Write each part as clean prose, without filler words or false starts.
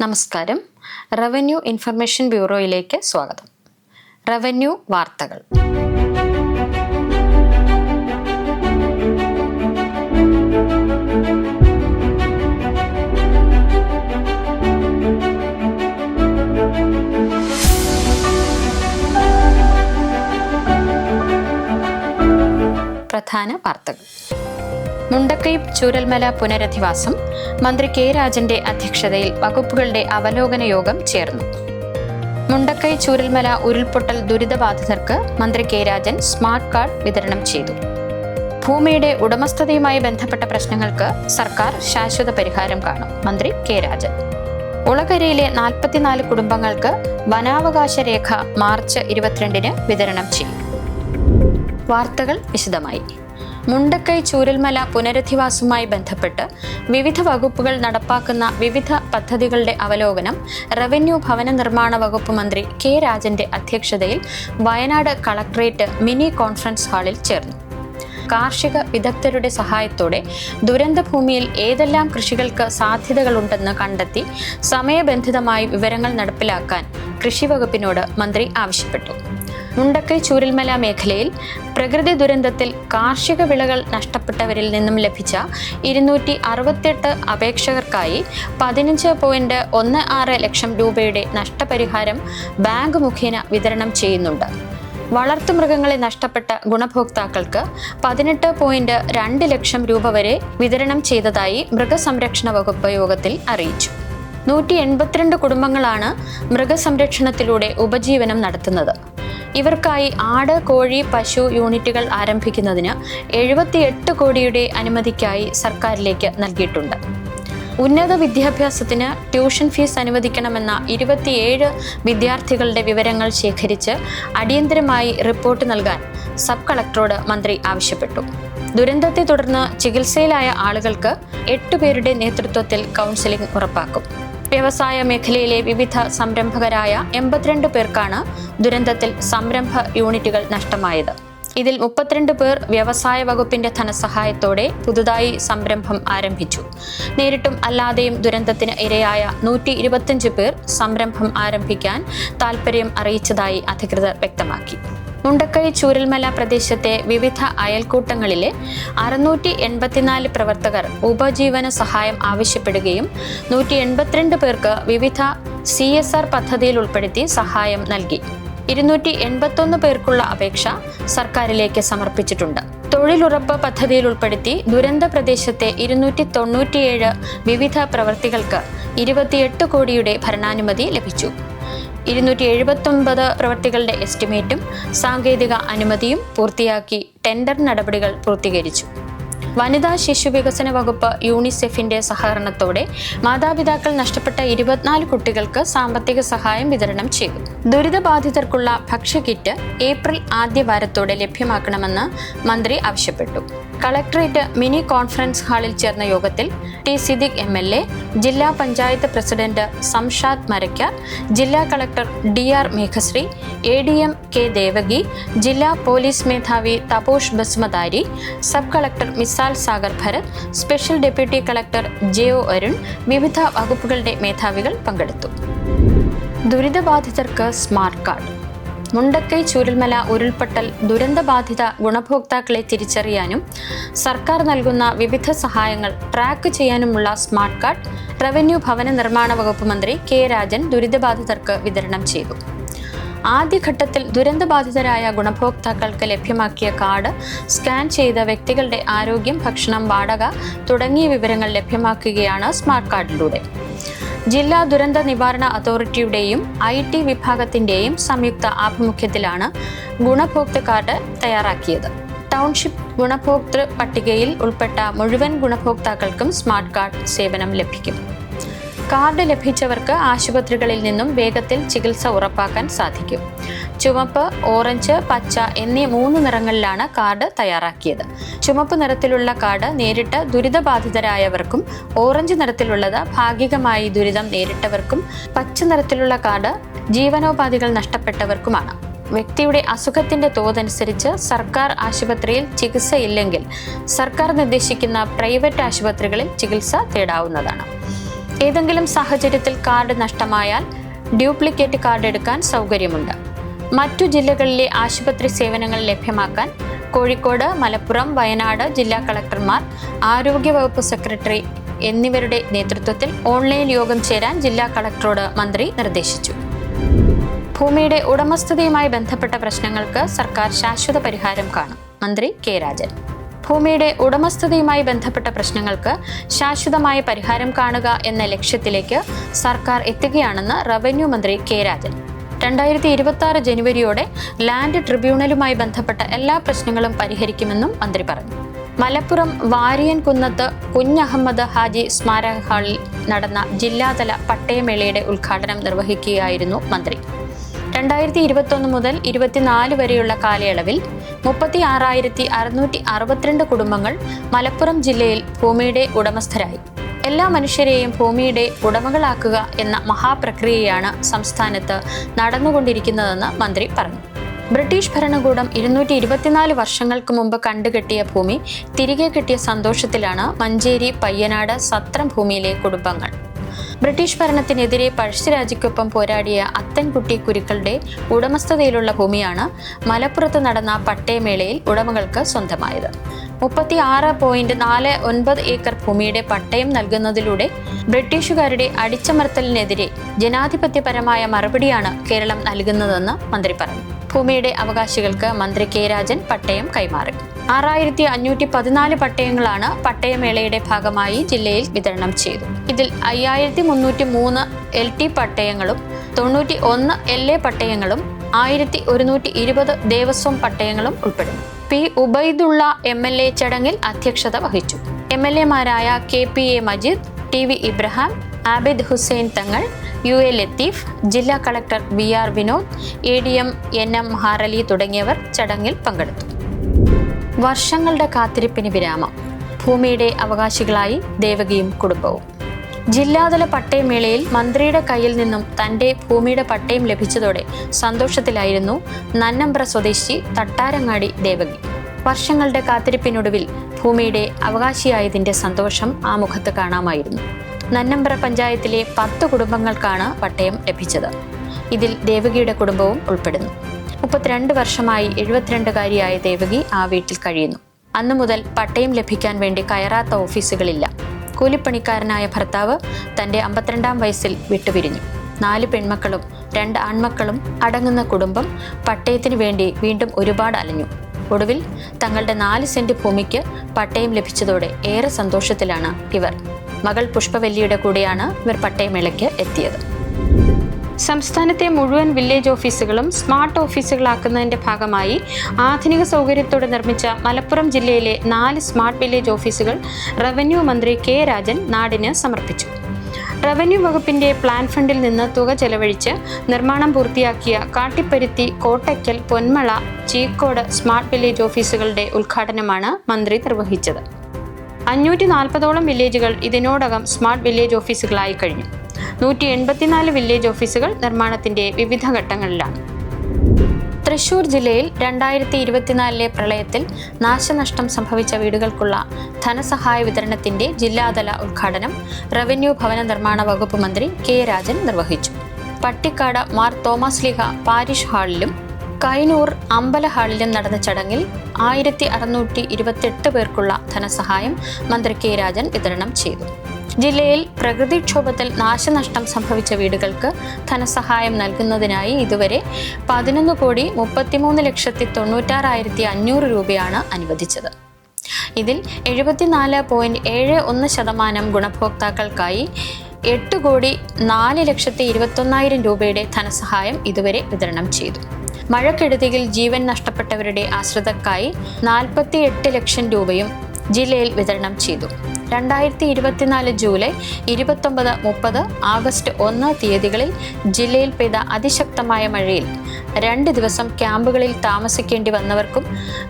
നമസ്കാരം. Revenue information ബ്യൂറോയിലേക്ക് സ്വാഗതം. Revenue വാർത്തകൾ. പ്രധാന വാർത്തകൾ. മുണ്ടക്കൈ ചൂരൽമല പുനരധിവാസം മന്ത്രി കെ രാജന്റെ അധ്യക്ഷതയിൽ വകുപ്പുകളുടെ അവലോകന യോഗം ചേർന്നു. മുണ്ടക്കൈ ചൂരൽമല ഉരുൾപൊട്ടൽ ദുരിതബാധിതർക്ക് മന്ത്രി കെ രാജൻ സ്മാർട്ട് കാർഡ് വിതരണം ചെയ്തു. ഭൂമിയുടെ ഉടമസ്ഥതയുമായി ബന്ധപ്പെട്ട പ്രശ്നങ്ങൾക്ക് സർക്കാർ ശാശ്വത പരിഹാരം കാണും. മന്ത്രി കെ രാജൻ. ഉളകരയിലെ 44 കുടുംബങ്ങൾക്ക് വനാവകാശ രേഖ മാർച്ച് 22 വിതരണം ചെയ്യും. വാർത്തകൾ വിശദമായി. മുണ്ടക്കൈ ചൂരൽമല പുനരധിവാസവുമായി ബന്ധപ്പെട്ട് വിവിധ വകുപ്പുകൾ നടപ്പാക്കുന്ന വിവിധ പദ്ധതികളുടെ അവലോകനം റവന്യൂ ഭവന നിർമ്മാണ വകുപ്പ് മന്ത്രി കെ രാജന്റെ അധ്യക്ഷതയിൽ വയനാട് കളക്ടറേറ്റ് മിനി കോൺഫറൻസ് ഹാളിൽ ചേർന്നു. കാർഷിക വിദഗ്ധരുടെ സഹായത്തോടെ ദുരന്തഭൂമിയിൽ ഏതെല്ലാം കൃഷികൾക്ക് സാധ്യതകളുണ്ടെന്ന് കണ്ടെത്തി സമയബന്ധിതമായി വിവരങ്ങൾ നടപ്പിലാക്കാൻ കൃഷിവകുപ്പിനോട് മന്ത്രി ആവശ്യപ്പെട്ടു. മുണ്ടക്കൈ ചൂരൽമല മേഖലയിൽ പ്രകൃതി ദുരന്തത്തിൽ കാർഷിക വിളകൾ നഷ്ടപ്പെട്ടവരിൽ നിന്നും ലഭിച്ച 268 അപേക്ഷകർക്കായി 15.16 ലക്ഷം രൂപയുടെ നഷ്ടപരിഹാരം ബാങ്ക് മുഖേന വിതരണം ചെയ്യുന്നുണ്ട്. വളർത്തുമൃഗങ്ങളെ നഷ്ടപ്പെട്ട ഗുണഭോക്താക്കൾക്ക് 18.2 ലക്ഷം രൂപ വരെ വിതരണം ചെയ്തതായി മൃഗസംരക്ഷണ വകുപ്പ് യോഗത്തിൽ അറിയിച്ചു. 182 കുടുംബങ്ങളാണ് മൃഗസംരക്ഷണത്തിലൂടെ ഉപജീവനം നടത്തുന്നത്. ഇവർക്കായി ആട്, കോഴി, പശു യൂണിറ്റുകൾ ആരംഭിക്കുന്നതിന് 78 കോടിയുടെ അനുമതിക്കായി സർക്കാരിലേക്ക് നൽകിയിട്ടുണ്ട്. ഉന്നത വിദ്യാഭ്യാസത്തിന് ട്യൂഷൻ ഫീസ് അനുവദിക്കണമെന്ന 27 വിദ്യാർത്ഥികളുടെ വിവരങ്ങൾ ശേഖരിച്ച് അടിയന്തരമായി റിപ്പോർട്ട് നൽകാൻ സബ് കളക്ടറോട് മന്ത്രി ആവശ്യപ്പെട്ടു. ദുരന്തത്തെ തുടർന്ന് ചികിത്സയിലായ ആളുകൾക്ക് 8 പേരുടെ നേതൃത്വത്തിൽ കൗൺസിലിംഗ് ഉറപ്പാക്കും. വ്യവസായ മേഖലയിലെ വിവിധ സംരംഭകരായ 82 പേർക്കാണ് ദുരന്തത്തിൽ സംരംഭ യൂണിറ്റുകൾ നഷ്ടമായത്. ഇതിൽ 32 പേർ വ്യവസായ വകുപ്പിന്റെ ധനസഹായത്തോടെ പുതുതായി സംരംഭം ആരംഭിച്ചു. നേരിട്ടും അല്ലാതെയും ദുരന്തത്തിന് ഇരയായ 125 പേർ സംരംഭം ആരംഭിക്കാൻ താൽപര്യം അറിയിച്ചതായി അധികൃതർ വ്യക്തമാക്കി. മുണ്ടക്കൈ ചൂരൽമല പ്രദേശത്തെ വിവിധ അയൽക്കൂട്ടങ്ങളിലെ 684 പ്രവർത്തകർ ഉപജീവന സഹായം ആവശ്യപ്പെടുകയും 182 പേർക്ക് വിവിധ CSR പദ്ധതിയിൽ ഉൾപ്പെടുത്തി സഹായം നൽകി. 281 പേർക്കുള്ള അപേക്ഷ സർക്കാരിലേക്ക് സമർപ്പിച്ചിട്ടുണ്ട്. തൊഴിലുറപ്പ് പദ്ധതിയിൽ ഉൾപ്പെടുത്തി ദുരന്ത പ്രദേശത്തെ 297 വിവിധ പ്രവൃത്തികൾക്ക് 28 കോടിയുടെ ഭരണാനുമതി ലഭിച്ചു. 279 പ്രവൃത്തികളുടെ എസ്റ്റിമേറ്റും സാങ്കേതിക അനുമതിയും പൂർത്തിയാക്കി ടെൻഡർ നടപടികൾ പൂർത്തീകരിച്ചു. വനിതാ ശിശു വികസന വകുപ്പ് യൂണിസെഫിന്റെ സഹകരണത്തോടെ മാതാപിതാക്കൾ നഷ്ടപ്പെട്ട 24 കുട്ടികൾക്ക് സാമ്പത്തിക സഹായം വിതരണം ചെയ്തു. ദുരിതബാധിതർക്കുള്ള ഭക്ഷ്യകിറ്റ് ഏപ്രിൽ ആദ്യ വാരത്തോടെ ലഭ്യമാക്കണമെന്ന് മന്ത്രി ആവശ്യപ്പെട്ടു. കളക്ടറേറ്റ് മിനി കോൺഫറൻസ് ഹാളിൽ ചേർന്ന യോഗത്തിൽ ടി സിദ്ദിഖ് MLA, ജില്ലാ പഞ്ചായത്ത് പ്രസിഡന്റ് സംഷാദ് മരയ്ക്കാർ, ജില്ലാ collector DR Meghashree, ADM K Devaki, ജില്ലാ പോലീസ് മേധാവി Taposh Basumatary, sub collector Misal Sagar Bharat, special deputy collector JO Arun, വിവിധ വകുപ്പുകളുടെ മേധാവികൾ പങ്കെടുത്തു. ദുരിതബാധിതർക്ക് സ്മാർട്ട് കാർഡ്. മുണ്ടക്കൈ ചൂരൽമല ഉരുൾപൊട്ടൽ ദുരന്തബാധിത ഗുണഭോക്താക്കളെ തിരിച്ചറിയാനും സർക്കാർ നൽകുന്ന വിവിധ സഹായങ്ങൾ ട്രാക്ക് ചെയ്യാനുമുള്ള സ്മാർട്ട് കാർഡ് റവന്യൂ ഭവന നിർമ്മാണ വകുപ്പ് മന്ത്രി കെ രാജൻ ദുരിതബാധിതർക്ക് വിതരണം ചെയ്തു. ആദ്യഘട്ടത്തിൽ ദുരന്തബാധിതരായ ഗുണഭോക്താക്കൾക്ക് ലഭ്യമാക്കിയ കാർഡ് സ്കാൻ ചെയ്ത് വ്യക്തികളുടെ ആരോഗ്യം, ഭക്ഷണം, വാടക തുടങ്ങിയ വിവരങ്ങൾ ലഭ്യമാക്കുകയാണ് സ്മാർട്ട് കാർഡിലൂടെ. ജില്ലാ ദുരന്ത നിവാരണ അതോറിറ്റിയുടെയും IT വിഭാഗത്തിന്റെയും സംയുക്ത ആഭിമുഖ്യത്തിലാണ് ഗുണഭോക്തൃ കാർഡ് തയ്യാറാക്കിയത്. ടൗൺഷിപ്പ് ഗുണഭോക്തൃ പട്ടികയിൽ ഉൾപ്പെട്ട മുഴുവൻ ഗുണഭോക്താക്കൾക്കും സ്മാർട്ട് കാർഡ് സേവനം ലഭിക്കും. കാർഡ് ലഭിച്ചവർക്ക് ആശുപത്രികളിൽ നിന്നും വേഗത്തിൽ ചികിത്സ ഉറപ്പാക്കാൻ സാധിക്കും. ചുവപ്പ്, ഓറഞ്ച്, പച്ച എന്നീ 3 നിറങ്ങളിലാണ് കാർഡ് തയ്യാറാക്കിയത്. ചുവപ്പ് നിറത്തിലുള്ള കാർഡ് നേരിട്ട് ദുരിതബാധിതരായവർക്കും, ഓറഞ്ച് നിറത്തിലുള്ളത് ഭാഗികമായി ദുരിതം നേരിട്ടവർക്കും, പച്ച നിറത്തിലുള്ള കാർഡ് ജീവനോപാധികൾ നഷ്ടപ്പെട്ടവർക്കുമാണ്. വ്യക്തിയുടെ അസുഖത്തിന്റെ തോതനുസരിച്ച് സർക്കാർ ആശുപത്രിയിൽ ചികിത്സയില്ലെങ്കിൽ സർക്കാർ നിർദ്ദേശിക്കുന്ന പ്രൈവറ്റ് ആശുപത്രികളിൽ ചികിത്സ തേടാവുന്നതാണ്. ഏതെങ്കിലും സാഹചര്യത്തിൽ കാർഡ് നഷ്ടമായാൽ ഡ്യൂപ്ലിക്കേറ്റ് കാർഡ് എടുക്കാൻ സൗകര്യമുണ്ട്. മറ്റു ജില്ലകളിലെ ആശുപത്രി സേവനങ്ങൾ ലഭ്യമാക്കാൻ കോഴിക്കോട്, മലപ്പുറം, വയനാട് ജില്ലാ കളക്ടർമാർ, ആരോഗ്യവകുപ്പ് സെക്രട്ടറി എന്നിവരുടെ നേതൃത്വത്തിൽ ഓൺലൈൻ യോഗം ചേരാൻ ജില്ലാ കളക്ടറോട് മന്ത്രി നിർദ്ദേശിച്ചു. ഭൂമിയുടെ ഉടമസ്ഥതയുമായി ബന്ധപ്പെട്ട പ്രശ്നങ്ങൾക്ക് സർക്കാർ ശാശ്വത പരിഹാരം കാണും. മന്ത്രി കെ രാജൻ. ഭൂമിയുടെ ഉടമസ്ഥതയുമായി ബന്ധപ്പെട്ട പ്രശ്നങ്ങൾക്ക് ശാശ്വതമായ പരിഹാരം കാണുക എന്ന ലക്ഷ്യത്തിലേക്ക് സർക്കാർ എത്തുകയാണെന്ന് റവന്യൂ മന്ത്രി കെ രാജൻ 2026 ജനുവരിയോടെ ലാൻഡ് ട്രിബ്യൂണലുമായി ബന്ധപ്പെട്ട എല്ലാ പ്രശ്നങ്ങളും പരിഹരിക്കുമെന്നും മന്ത്രി പറഞ്ഞു. മലപ്പുറം വാരിയൻകുന്നത്ത് കുഞ്ഞഹമ്മദ് ഹാജി സ്മാരക ഹാളിൽ നടന്ന ജില്ലാതല പട്ടയമേളയുടെ ഉദ്ഘാടനം നിർവഹിക്കുകയായിരുന്നു മന്ത്രി. 2021 മുതൽ 24 വരെയുള്ള കാലയളവിൽ 36,662 കുടുംബങ്ങൾ മലപ്പുറം ജില്ലയിൽ ഭൂമിയുടെ ഉടമസ്ഥരായി. എല്ലാ മനുഷ്യരെയും ഭൂമിയുടെ ഉടമകളാക്കുക എന്ന മഹാപ്രക്രിയയാണ് സംസ്ഥാനത്ത് നടന്നുകൊണ്ടിരിക്കുന്നതെന്ന് മന്ത്രി പറഞ്ഞു. ബ്രിട്ടീഷ് ഭരണകൂടം 224 വർഷങ്ങൾക്ക് മുമ്പ് കണ്ടുകെട്ടിയ ഭൂമി തിരികെ കിട്ടിയ സന്തോഷത്തിലാണ് മഞ്ചേരി പയ്യനാട് സത്രം ഭൂമിയിലെ കുടുംബങ്ങൾ. ബ്രിട്ടീഷ് ഭരണത്തിനെതിരെ പഴശ്ശിരാജയ്ക്കൊപ്പം പോരാടിയ അത്തൻകുട്ടി കുരുക്കളുടെ ഉടമസ്ഥതയിലുള്ള ഭൂമിയാണ് മലപ്പുറത്ത് നടന്ന പട്ടയമേളയിൽ ഉടമകൾക്ക് സ്വന്തമായത്. 36.49 ഏക്കർ ഭൂമിയുടെ പട്ടയം നൽകുന്നതിലൂടെ ബ്രിട്ടീഷുകാരുടെ അടിച്ചമർത്തലിനെതിരെ ജനാധിപത്യപരമായ മറുപടിയാണ് കേരളം നൽകുന്നതെന്ന് മന്ത്രി പറഞ്ഞു. ഭൂമിയുടെ അവകാശികൾക്ക് മന്ത്രി കെ രാജൻ പട്ടയം കൈമാറി. 6,514 പട്ടയങ്ങളാണ് പട്ടയമേളയുടെ ഭാഗമായി ജില്ലയിൽ വിതരണം ചെയ്തു. ഇതിൽ 5,303 LT പട്ടയങ്ങളും 91 LA പട്ടയങ്ങളും 1,120 ദേവസ്വം പട്ടയങ്ങളും ഉൾപ്പെടുന്നു. പി ഉബൈദുള്ള MLA ചടങ്ങിൽ അധ്യക്ഷത വഹിച്ചു. MLA മാരായ KPA Majeed, TV Ibrahim, Abid Hussain Thangal, UA Latheef, ജില്ലാ collector VR Vinod, ADM NM ഹാറലി തുടങ്ങിയവർ ചടങ്ങിൽ പങ്കെടുത്തു. വർഷങ്ങളുടെ കാത്തിരിപ്പിന് വിരാമം. ഭൂമിയുടെ അവകാശികളായി ദേവകിയും കുടുംബവും. ജില്ലാതല പട്ടയമേളയിൽ മന്ത്രിയുടെ കയ്യിൽ നിന്നും തൻ്റെ ഭൂമിയുടെ പട്ടയം ലഭിച്ചതോടെ സന്തോഷത്തിലായിരുന്നു നന്നമ്പ്ര സ്വദേശി തട്ടാരങ്ങാടി ദേവകി. വർഷങ്ങളുടെ കാത്തിരിപ്പിനൊടുവിൽ ഭൂമിയുടെ അവകാശിയായതിൻ്റെ സന്തോഷം ആ മുഖത്ത് കാണാമായിരുന്നു. നന്നമ്പ്ര പഞ്ചായത്തിലെ 10 കുടുംബങ്ങൾക്കാണ് പട്ടയം ലഭിച്ചത്. ഇതിൽ ദേവകിയുടെ കുടുംബവും ഉൾപ്പെടുന്നു. 32 വർഷമായി 72-കാരിയായ ദേവകി ആ വീട്ടിൽ കഴിയുന്നു. അന്നു മുതൽ പട്ടയം ലഭിക്കാൻ വേണ്ടി കയറാത്ത ഓഫീസുകളില്ല. കൂലിപ്പണിക്കാരനായ ഭർത്താവ് തൻ്റെ 52-ാം വയസ്സിൽ വിട്ടുപിരിഞ്ഞു. 4 പെൺമക്കളും 2 ആൺമക്കളും അടങ്ങുന്ന കുടുംബം പട്ടയത്തിന് വേണ്ടി വീണ്ടും ഒരുപാട് അലഞ്ഞു. ഒടുവിൽ തങ്ങളുടെ 4 സെന്റ് ഭൂമിക്ക് പട്ടയം ലഭിച്ചതോടെ ഏറെ സന്തോഷത്തിലാണ് ഇവർ. മകൾ പുഷ്പവല്ലിയുടെ കൂടെയാണ് ഇവർ പട്ടയമേളയ്ക്ക് എത്തിയത്. സംസ്ഥാനത്തെ മുഴുവൻ വില്ലേജ് ഓഫീസുകളും സ്മാർട്ട് ഓഫീസുകളാക്കുന്നതിൻ്റെ ഭാഗമായി ആധുനിക സൗകര്യത്തോടെ നിർമ്മിച്ച മലപ്പുറം ജില്ലയിലെ 4 സ്മാർട്ട് വില്ലേജ് ഓഫീസുകൾ റവന്യൂ മന്ത്രി കെ രാജൻ നാടിന് സമർപ്പിച്ചു. റവന്യൂ വകുപ്പിന്റെ പ്ലാൻ ഫണ്ടിൽ നിന്ന് തുക ചെലവഴിച്ച് നിർമ്മാണം പൂർത്തിയാക്കിയ കാട്ടിപ്പരുത്തി, കോട്ടയ്ക്കൽ, പൊന്മള, ചീക്കോട് സ്മാർട്ട് വില്ലേജ് ഓഫീസുകളുടെ ഉദ്ഘാടനമാണ് മന്ത്രി നിർവഹിച്ചത്. 540ഓളം വില്ലേജുകൾ ഇതിനോടകം സ്മാർട്ട് വില്ലേജ് ഓഫീസുകളായി കഴിഞ്ഞു. 184 വില്ലേജ് ഓഫീസുകൾ നിർമ്മാണത്തിന്റെ വിവിധ ഘട്ടങ്ങളിലാണ്. തൃശൂർ ജില്ലയിൽ 2024 പ്രളയത്തിൽ നാശനഷ്ടം സംഭവിച്ച വീടുകൾക്കുള്ള ധനസഹായ വിതരണത്തിന്റെ ജില്ലാതല ഉദ്ഘാടനം റവന്യൂ ഭവന നിർമ്മാണ വകുപ്പ് മന്ത്രി കെ രാജൻ നിർവഹിച്ചു. പട്ടിക്കാട് മാർ തോമസ് ലീഹ പാരിഷ് ഹാളിലും കൈനൂർ അമ്പല ഹാളിലും നടന്ന ചടങ്ങിൽ 1,628 പേർക്കുള്ള ധനസഹായം മന്ത്രി കെ രാജൻ വിതരണം ചെയ്തു. ജില്ലയിൽ പ്രകൃതിക്ഷോഭത്തിൽ നാശനഷ്ടം സംഭവിച്ച വീടുകൾക്ക് ധനസഹായം നൽകുന്നതിനായി ഇതുവരെ 11,33,96,500 രൂപയാണ് അനുവദിച്ചത്. ഇതിൽ 74.71% ഗുണഭോക്താക്കൾക്കായി 8,04,21,000 രൂപയുടെ ധനസഹായം ഇതുവരെ വിതരണം ചെയ്തു. മഴക്കെടുതിയിൽ ജീവൻ നഷ്ടപ്പെട്ടവരുടെ ആശ്രിതർക്കായി 48 ലക്ഷം രൂപയും ജില്ലയിൽ വിതരണം ചെയ്തു. 2024 ജൂലൈ 29, 30, ആഗസ്റ്റ് 1 തീയതികളിൽ ജില്ലയിൽ പെയ്ത അതിശക്തമായ മഴയിൽ 2 ദിവസം ക്യാമ്പുകളിൽ താമസിക്കേണ്ടി വന്നവർക്കും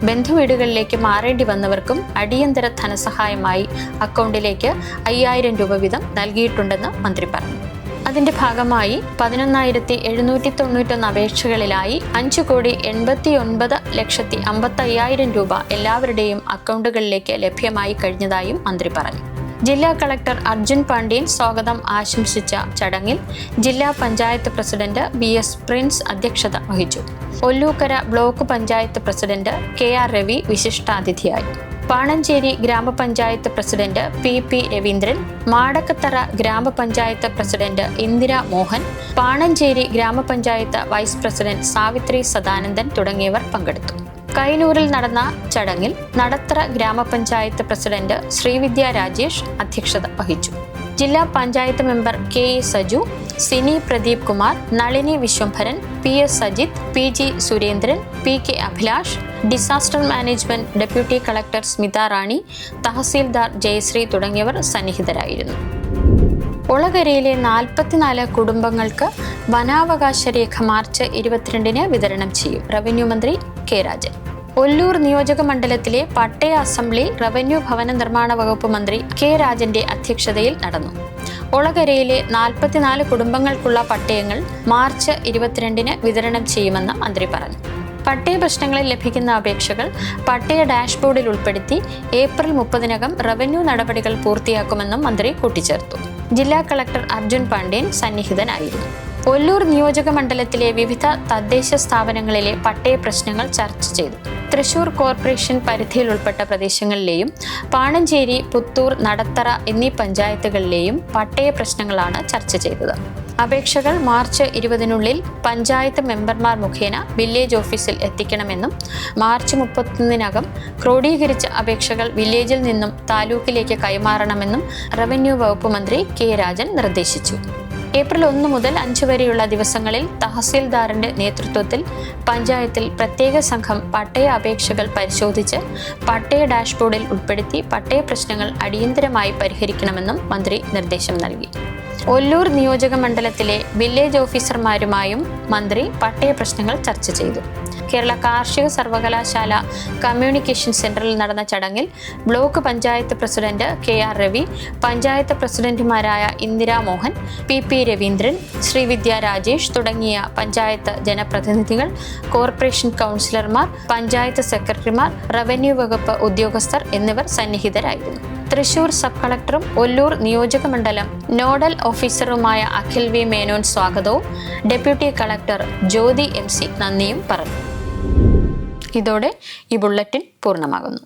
ബന്ധുവീടുകളിലേക്ക് മാറേണ്ടി വന്നവർക്കും അടിയന്തര ധനസഹായമായി അക്കൗണ്ടിലേക്ക് 5,000 രൂപ വീതം നൽകിയിട്ടുണ്ടെന്ന് മന്ത്രി പറഞ്ഞു. അതിന്റെ ഭാഗമായി 11,791 അപേക്ഷകളിലായി 5,89,50,50,000 രൂപ എല്ലാവരുടെയും അക്കൗണ്ടുകളിലേക്ക് ലഭ്യമായി കഴിഞ്ഞതായും മന്ത്രി പറഞ്ഞു. ജില്ലാ കളക്ടർ അർജുൻ പാണ്ഡ്യൻ സ്വാഗതം ആശംസിച്ച ചടങ്ങിൽ ജില്ലാ പഞ്ചായത്ത് പ്രസിഡന്റ് BS പ്രിൻസ് അധ്യക്ഷത വഹിച്ചു. Ollukkara block panchayat president KR Ravi വിശിഷ്ടാതിഥിയായി. പാണഞ്ചേരി ഗ്രാമപഞ്ചായത്ത് പ്രസിഡന്റ് PP രവീന്ദ്രൻ, മാടക്കത്തറ ഗ്രാമപഞ്ചായത്ത് പ്രസിഡന്റ് ഇന്ദിര മോഹൻ, പാണഞ്ചേരി ഗ്രാമപഞ്ചായത്ത് വൈസ് പ്രസിഡന്റ് സാവിത്രി സദാനന്ദൻ തുടങ്ങിയവർ പങ്കെടുത്തു. കൈനൂരിൽ നടന്ന ചടങ്ങിൽ നടത്തറ ഗ്രാമപഞ്ചായത്ത് പ്രസിഡന്റ് ശ്രീവിദ്യ രാജേഷ് അധ്യക്ഷത വഹിച്ചു. ജില്ലാ panchayat member KE Saju, Sini Pradeep Kumar, Nalini Vishwambharan, PS Sajith, PG Surendran, PK Abhilash, disaster management deputy collector Smitha Rani, tahsildar Jayashree തുടങ്ങിയവർ സന്നിഹിതരായിരുന്നു. ഒളകരയിലെ 44 കുടുംബങ്ങൾക്ക് വനാവകാശ രേഖ മാർച്ച് 22 വിതരണം ചെയ്യും. റവന്യൂ മന്ത്രി K രാജൻ. ഒല്ലൂർ നിയോജക മണ്ഡലത്തിലെ പട്ടയ അസംബ്ലി റവന്യൂ ഭവന നിർമ്മാണ വകുപ്പ് മന്ത്രി K രാജന്റെ അധ്യക്ഷതയിൽ നടന്നു. ഒളകരയിലെ 44 കുടുംബങ്ങൾക്കുള്ള പട്ടയങ്ങൾ മാർച്ച് 22 വിതരണം ചെയ്യുമെന്ന് മന്ത്രി പറഞ്ഞു. പട്ടയ പ്രശ്നങ്ങളിൽ ലഭിക്കുന്ന അപേക്ഷകൾ പട്ടയ ഡാഷ്ബോർഡിൽ ഉൾപ്പെടുത്തി ഏപ്രിൽ 30 റവന്യൂ നടപടികൾ പൂർത്തിയാക്കുമെന്നും മന്ത്രി കൂട്ടിച്ചേർത്തു. ജില്ലാ കളക്ടർ അർജുൻ പാണ്ഡ്യൻ സന്നിഹിതനായിരുന്നു. ഒല്ലൂർ നിയോജക മണ്ഡലത്തിലെ വിവിധ തദ്ദേശ സ്ഥാപനങ്ങളിലെ പട്ടയ പ്രശ്നങ്ങൾ ചർച്ച ചെയ്തു. തൃശൂർ കോർപ്പറേഷൻ പരിധിയിൽ ഉൾപ്പെട്ട പ്രദേശങ്ങളിലെയും പാണഞ്ചേരി, പുത്തൂർ, നടത്തറ എന്നീ പഞ്ചായത്തുകളിലെയും പട്ടയ പ്രശ്നങ്ങളാണ് ചർച്ച ചെയ്തത്. അപേക്ഷകൾ മാർച്ച് 20 പഞ്ചായത്ത് മെമ്പർമാർ മുഖേന വില്ലേജ് ഓഫീസിൽ എത്തിക്കണമെന്നും മാർച്ച് 31 ക്രോഡീകരിച്ച അപേക്ഷകൾ വില്ലേജിൽ നിന്നും താലൂക്കിലേക്ക് കൈമാറണമെന്നും റവന്യൂ വകുപ്പ് മന്ത്രി K രാജൻ നിർദ്ദേശിച്ചു. ഏപ്രിൽ 1 മുതൽ 5 വരെയുള്ള ദിവസങ്ങളിൽ തഹസീൽദാറിന്റെ നേതൃത്വത്തിൽ പഞ്ചായത്തിൽ പ്രത്യേക സംഘം പട്ടയ അപേക്ഷകൾ പരിശോധിച്ച് പട്ടയ ഡാഷ്ബോർഡിൽ ഉൾപ്പെടുത്തി പട്ടയ പ്രശ്നങ്ങൾ അടിയന്തരമായി പരിഹരിക്കണമെന്നും മന്ത്രി നിർദ്ദേശം നൽകി. ഒല്ലൂർ നിയോജക മണ്ഡലത്തിലെ വില്ലേജ് ഓഫീസർമാരുമായും മന്ത്രി പട്ടയ പ്രശ്നങ്ങൾ ചർച്ച ചെയ്തു. കേരള കാർഷിക സർവകലാശാല കമ്മ്യൂണിക്കേഷൻ സെന്ററിൽ നടന്ന ചടങ്ങിൽ block panchayat president KR Ravi, panchayat പ്രസിഡന്റുമാരായ ഇന്ദിര മോഹൻ, PP രവീന്ദ്രൻ, ശ്രീവിദ്യ രാജേഷ് തുടങ്ങിയ പഞ്ചായത്ത് ജനപ്രതിനിധികൾ, കോർപ്പറേഷൻ കൗൺസിലർമാർ, പഞ്ചായത്ത് സെക്രട്ടറിമാർ, റവന്യൂ വകുപ്പ് ഉദ്യോഗസ്ഥർ എന്നിവർ സന്നിഹിതരായിരുന്നു. തൃശൂർ സബ് കളക്ടറും ഒല്ലൂർ നിയോജക മണ്ഡലം നോഡൽ ഓഫീസറുമായ അഖിൽ V മേനോൻ സ്വാഗതവും ഡെപ്യൂട്ടി കളക്ടർ ജ്യോതി MC നന്ദിയും പറഞ്ഞു. ഇതോടെ ഈ ബുള്ളറ്റിൻ പൂർണ്ണമാകുന്നു.